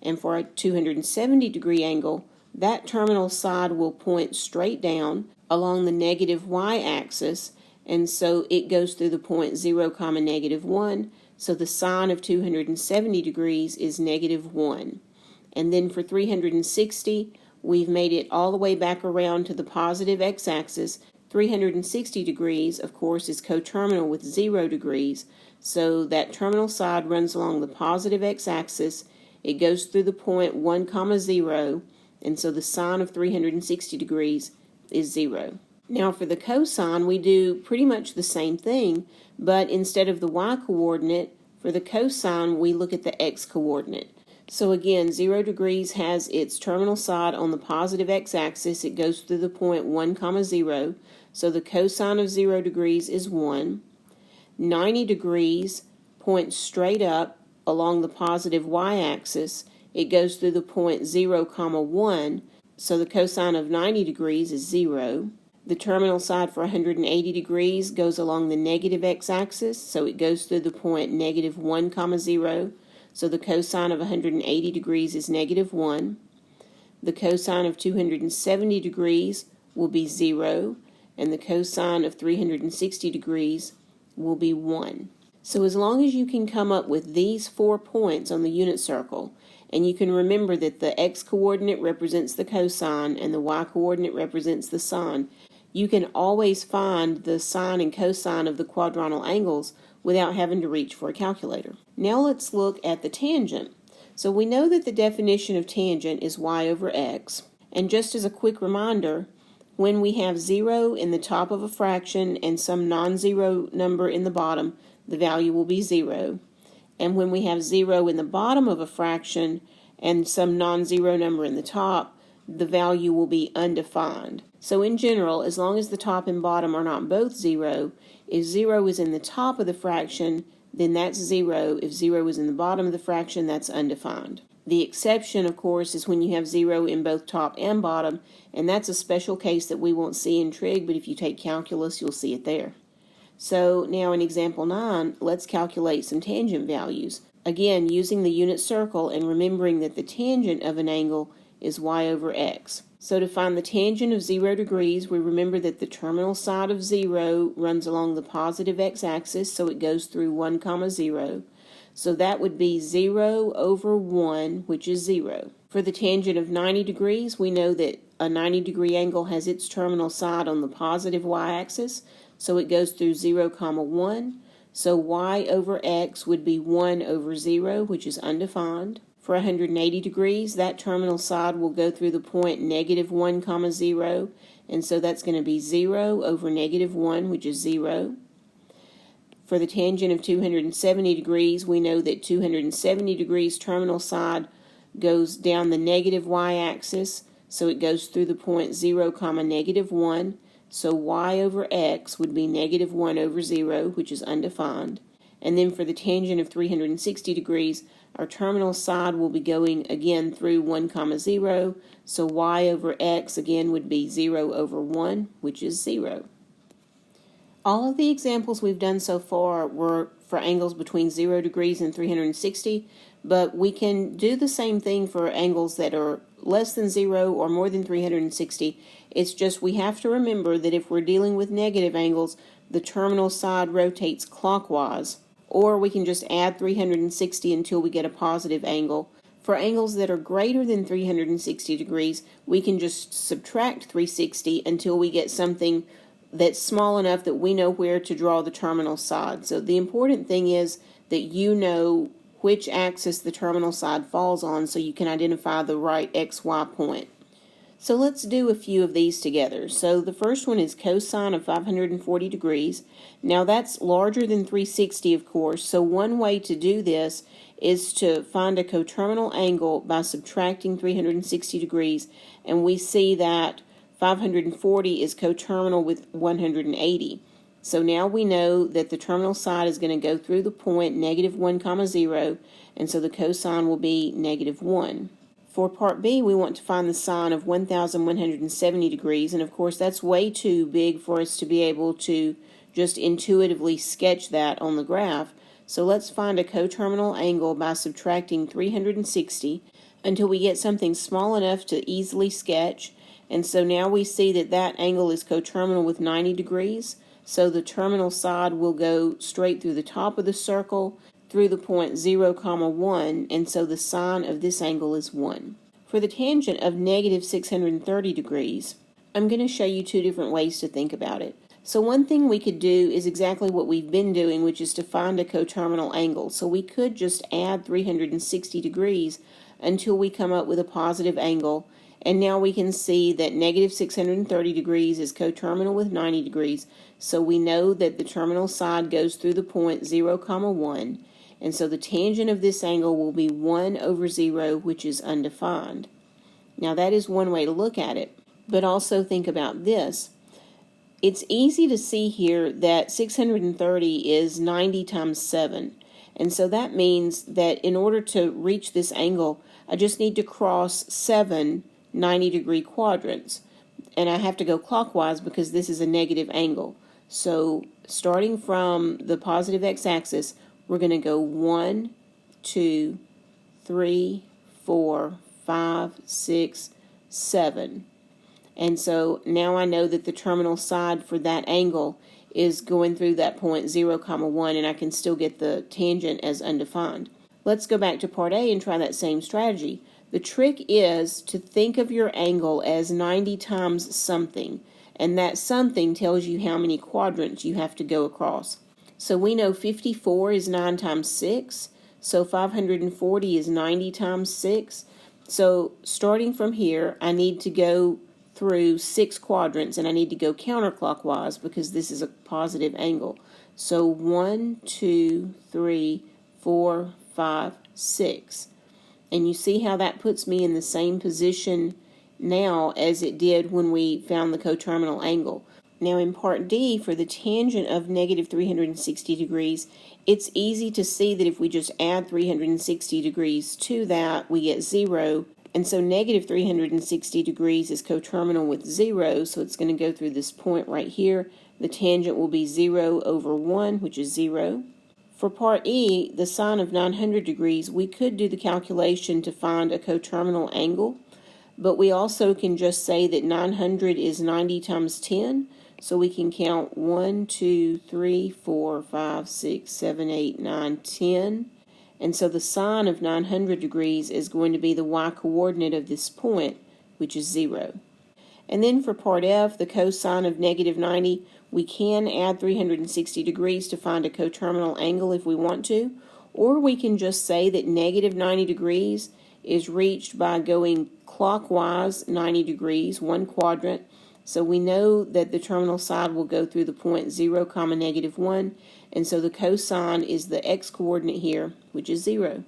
And for a 270-degree angle, that terminal side will point straight down along the negative y-axis, and so it goes through the point 0, negative 1, so the sine of 270 degrees is negative 1. And then for 360, we've made it all the way back around to the positive x-axis. 360 degrees, of course, is coterminal with 0 degrees, so that terminal side runs along the positive x-axis. It goes through the point 1, 0, and so the sine of 360 degrees is 0. Now for the cosine, we do pretty much the same thing, but instead of the y-coordinate, for the cosine, we look at the x-coordinate. So again, 0 degrees has its terminal side on the positive x-axis. It goes through the point 1, 0, so the cosine of 0 degrees is 1. 90 degrees points straight up along the positive y-axis. It goes through the point 0, 1, so the cosine of 90 degrees is 0. The terminal side for 180 degrees goes along the negative x-axis, so it goes through the point negative 1, 0, so the cosine of 180 degrees is negative 1. The cosine of 270 degrees will be 0, and the cosine of 360 degrees will be 1. So as long as you can come up with these 4 points on the unit circle, And you can remember that the x-coordinate represents the cosine and the y-coordinate represents the sine. You can always find the sine and cosine of the quadrantal angles without having to reach for a calculator. Now let's look at the tangent. So we know that the definition of tangent is y over x. And just as a quick reminder, when we have 0 in the top of a fraction and some non-zero number in the bottom, the value will be 0. And when we have 0 in the bottom of a fraction and some non-zero number in the top, the value will be undefined. So in general, as long as the top and bottom are not both 0, if 0 is in the top of the fraction, then that's 0. If 0 is in the bottom of the fraction, that's undefined. The exception, of course, is when you have 0 in both top and bottom, and that's a special case that we won't see in trig, but if you take calculus, you'll see it there. So now in example 9, let's calculate some tangent values. Again, using the unit circle and remembering that the tangent of an angle is y over x. So to find the tangent of 0 degrees, we remember that the terminal side of 0 runs along the positive x-axis, so it goes through 1, 0. So that would be 0 over 1, which is 0. For the tangent of 90 degrees, we know that a 90-degree angle has its terminal side on the positive y-axis, so it goes through 0, 1. So y over x would be 1 over 0, which is undefined. For 180 degrees, that terminal side will go through the point -1, 0, and so that's going to be 0 over -1, which is 0. For the tangent of 270 degrees, we know that 270 degrees terminal side goes down the negative y-axis, so it goes through the point 0, -1. So y over x would be -1 over 0, which is undefined. And then for the tangent of 360 degrees, our terminal side will be going again through 1, 0, so y over x again would be 0 over 1, which is 0. All of the examples we've done so far were for angles between 0 degrees and 360, but we can do the same thing for angles that are less than 0 or more than 360. It's just we have to remember that if we're dealing with negative angles, the terminal side rotates clockwise, or we can just add 360 until we get a positive angle. For angles that are greater than 360 degrees, we can just subtract 360 until we get something that's small enough that we know where to draw the terminal side. So the important thing is that you know which axis the terminal side falls on so you can identify the right XY point. So let's do a few of these together. So the first one is cosine of 540 degrees. Now that's larger than 360, of course, so one way to do this is to find a coterminal angle by subtracting 360 degrees, and we see that 540 is coterminal with 180. So now we know that the terminal side is going to go through the point -1, 0, and so the cosine will be -1. For part B, we want to find the sine of 1,170 degrees, and of course that's way too big for us to be able to just intuitively sketch that on the graph. So let's find a coterminal angle by subtracting 360 until we get something small enough to easily sketch. And so now we see that that angle is coterminal with 90 degrees. So the terminal side will go straight through the top of the circle through the point 0, 1, and so the sine of this angle is 1. For the tangent of -630 degrees, I'm going to show you two different ways to think about it. So one thing we could do is exactly what we've been doing, which is to find a coterminal angle. So we could just add 360 degrees until we come up with a positive angle, and now we can see that -630 degrees is coterminal with 90 degrees, so we know that the terminal side goes through the point 0, 1, and so the tangent of this angle will be 1 over 0, which is undefined. Now that is one way to look at it, but also think about this. It's easy to see here that 630 is 90 times 7, and so that means that in order to reach this angle, I just need to cross 7 90-degree quadrants, and I have to go clockwise because this is a negative angle. So starting from the positive x-axis, we're going to go 1, 2, 3, 4, 5, 6, 7. And so now I know that the terminal side for that angle is going through that point 0, 1, and I can still get the tangent as undefined. Let's go back to part A and try that same strategy. The trick is to think of your angle as 90 times something, and that something tells you how many quadrants you have to go across. So we know 54 is 9 times 6, so 540 is 90 times 6. So starting from here, I need to go through 6 quadrants, and I need to go counterclockwise because this is a positive angle. So 1, 2, 3, 4, 5, 6. And you see how that puts me in the same position now as it did when we found the coterminal angle. Now in part D, for the tangent of negative 360 degrees, it's easy to see that if we just add 360 degrees to that, we get 0. And so negative 360 degrees is coterminal with 0, so it's going to go through this point right here. The tangent will be 0 over 1, which is 0. For part E, the sine of 900 degrees, we could do the calculation to find a coterminal angle, but we also can just say that 900 is 90 times 10, so we can count 1, 2, 3, 4, 5, 6, 7, 8, 9, 10. And so the sine of 900 degrees is going to be the y-coordinate of this point, which is 0. And then for part F, the cosine of negative 90, we can add 360 degrees to find a coterminal angle if we want to, or we can just say that negative 90 degrees is reached by going clockwise 90 degrees, one quadrant. So we know that the terminal side will go through the point 0, negative 1, and so the cosine is the x-coordinate here, which is 0.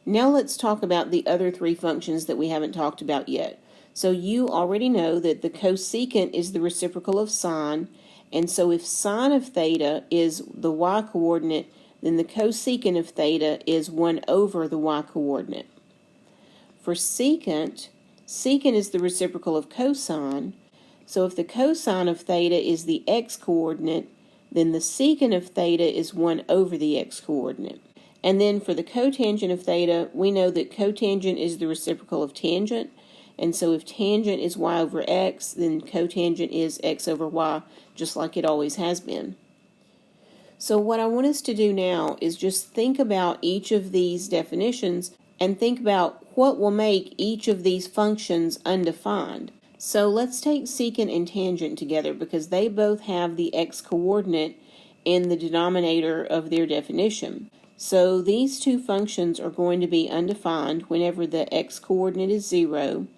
Now let's talk about the other 3 functions that we haven't talked about yet. So you already know that the cosecant is the reciprocal of sine, and so if sine of theta is the y-coordinate, then the cosecant of theta is 1 over the y-coordinate. For secant, secant is the reciprocal of cosine, so if the cosine of theta is the x-coordinate, then the secant of theta is 1 over the x-coordinate. And then for the cotangent of theta, we know that cotangent is the reciprocal of tangent, and so if tangent is y over x, then cotangent is x over y, just like it always has been. So what I want us to do now is just think about each of these definitions and think about what will make each of these functions undefined. So let's take secant and tangent together because they both have the x-coordinate in the denominator of their definition. So these two functions are going to be undefined whenever the x-coordinate is 0,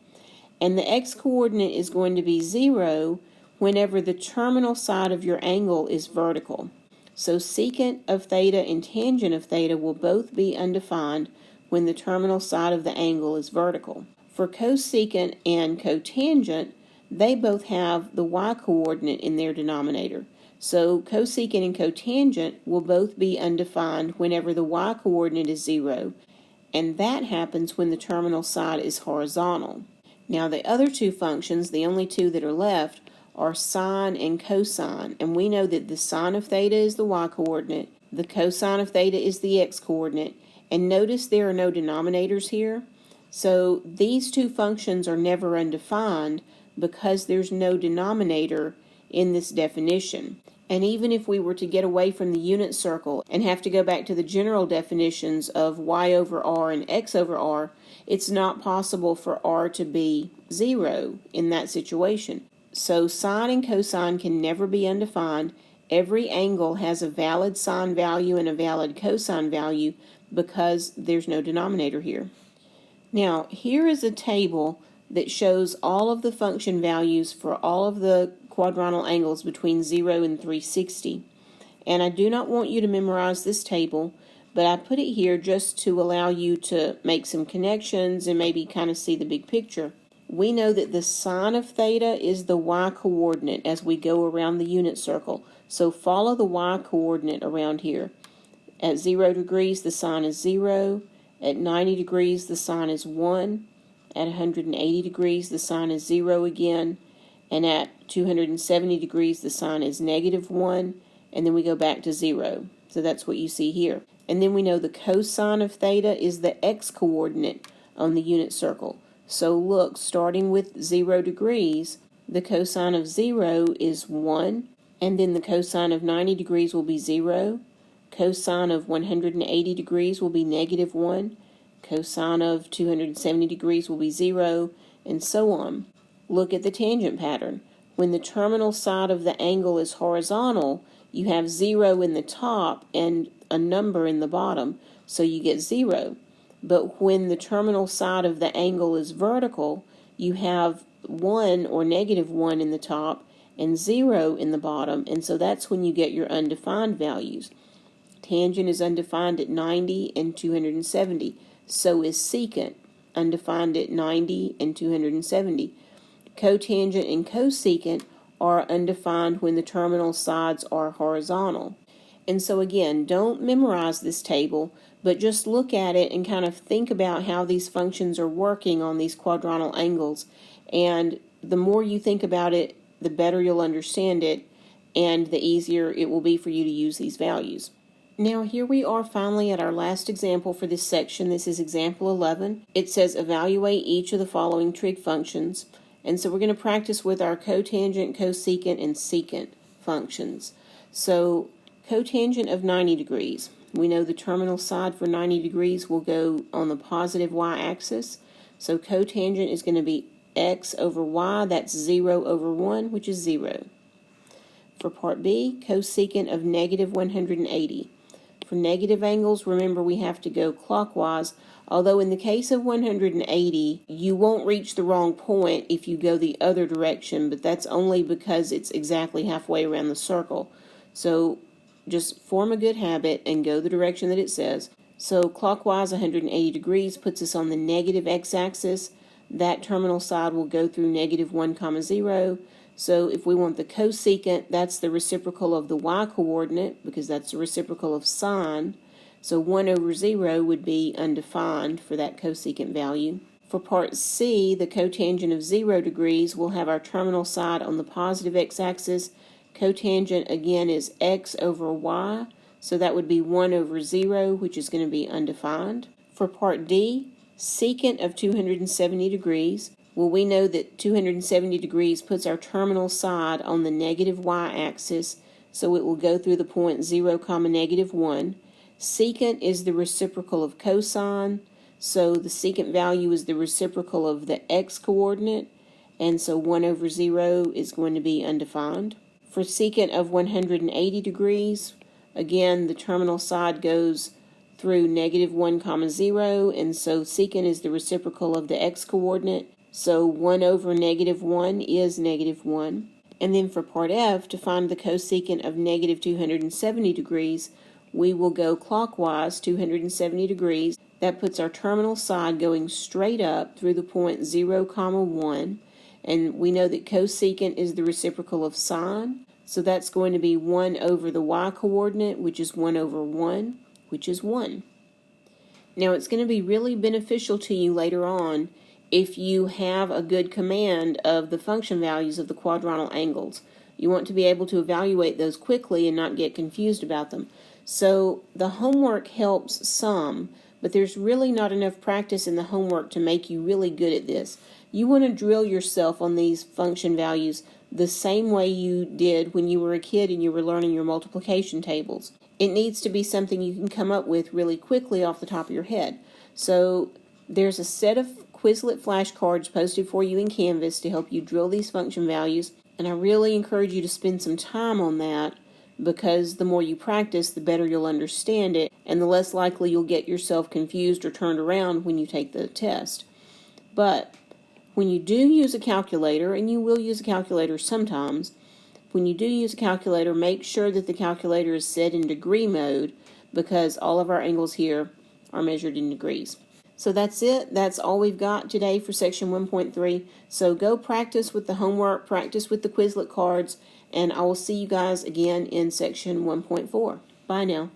and the x-coordinate is going to be 0 whenever the terminal side of your angle is vertical. So secant of theta and tangent of theta will both be undefined when the terminal side of the angle is vertical. For cosecant and cotangent, they both have the y-coordinate in their denominator. So cosecant and cotangent will both be undefined whenever the y-coordinate is 0, and that happens when the terminal side is horizontal. Now the other two functions, the only two that are left, are sine and cosine, and we know that the sine of theta is the y-coordinate, the cosine of theta is the x-coordinate, and notice there are no denominators here. So these two functions are never undefined because there's no denominator in this definition. And even if we were to get away from the unit circle and have to go back to the general definitions of y over r and x over r, it's not possible for r to be 0 in that situation. So sine and cosine can never be undefined. Every angle has a valid sine value and a valid cosine value because there's no denominator here. Now, here is a table that shows all of the function values for all of the quadrantal angles between 0 and 360. And I do not want you to memorize this table, but I put it here just to allow you to make some connections and maybe kind of see the big picture. We know that the sine of theta is the y-coordinate as we go around the unit circle. So follow the y-coordinate around here. At 0 degrees, the sine is 0. At 90 degrees, the sine is 1. At 180 degrees, the sine is 0 again. And at 270 degrees, the sine is negative 1. And then we go back to 0. So that's what you see here. And then we know the cosine of theta is the x-coordinate on the unit circle. So look, starting with 0 degrees, the cosine of 0 is 1. And then the cosine of 90 degrees will be 0. Cosine of 180 degrees will be -1. Cosine of 270 degrees will be 0, and so on. Look at the tangent pattern. When the terminal side of the angle is horizontal, you have 0 in the top and a number in the bottom, so you get 0. But when the terminal side of the angle is vertical, you have 1 or -1 in the top and 0 in the bottom, and so that's when you get your undefined values. Tangent is undefined at 90 and 270. So is secant, undefined at 90 and 270. Cotangent and cosecant are undefined when the terminal sides are horizontal. And so again, don't memorize this table, but just look at it and kind of think about how these functions are working on these quadrantal angles. And the more you think about it, the better you'll understand it, and the easier it will be for you to use these values. Now here we are finally at our last example for this section. This is example 11. It says evaluate each of the following trig functions. And so we're going to practice with our cotangent, cosecant, and secant functions. So cotangent of 90 degrees. We know the terminal side for 90 degrees will go on the positive y-axis. So cotangent is going to be x over y. That's 0 over 1, which is 0. For part B, cosecant of -180. For negative angles, remember we have to go clockwise, although in the case of 180, you won't reach the wrong point if you go the other direction, but that's only because it's exactly halfway around the circle. So just form a good habit and go the direction that it says. So clockwise 180 degrees puts us on the negative x-axis. That terminal side will go through -1, 0. So if we want the cosecant, that's the reciprocal of the y-coordinate, because that's the reciprocal of sine. So 1 over 0 would be undefined for that cosecant value. For part C, the cotangent of 0 degrees, we'll have our terminal side on the positive x-axis. Cotangent, again, is x over y, so that would be 1 over 0, which is going to be undefined. For part D, secant of 270 degrees, well, we know that 270 degrees puts our terminal side on the negative y-axis, so it will go through the point 0, -1. Secant is the reciprocal of cosine, so the secant value is the reciprocal of the x-coordinate, and so 1 over 0 is going to be undefined. For secant of 180 degrees, again, the terminal side goes through -1, 0, and so secant is the reciprocal of the x-coordinate. So 1 over -1 is -1. And then for part F, to find the cosecant of -270 degrees, we will go clockwise 270 degrees. That puts our terminal side going straight up through the point 0, 1. And we know that cosecant is the reciprocal of sine. So that's going to be 1 over the y-coordinate, which is 1 over 1, which is 1. Now it's going to be really beneficial to you later on if you have a good command of the function values of the quadrantal angles. You want to be able to evaluate those quickly and not get confused about them. So the homework helps some, but there's really not enough practice in the homework to make you really good at this. You want to drill yourself on these function values the same way you did when you were a kid and you were learning your multiplication tables. It needs to be something you can come up with really quickly off the top of your head. So there's a set of Quizlet flashcards posted for you in Canvas to help you drill these function values, and I really encourage you to spend some time on that, because the more you practice, the better you'll understand it, and the less likely you'll get yourself confused or turned around when you take the test. But when you do use a calculator, and you will use a calculator sometimes, when you do use a calculator, make sure that the calculator is set in degree mode, because all of our angles here are measured in degrees. So that's it. That's all we've got today for section 1.3. So go practice with the homework, practice with the Quizlet cards, and I will see you guys again in section 1.4. Bye now.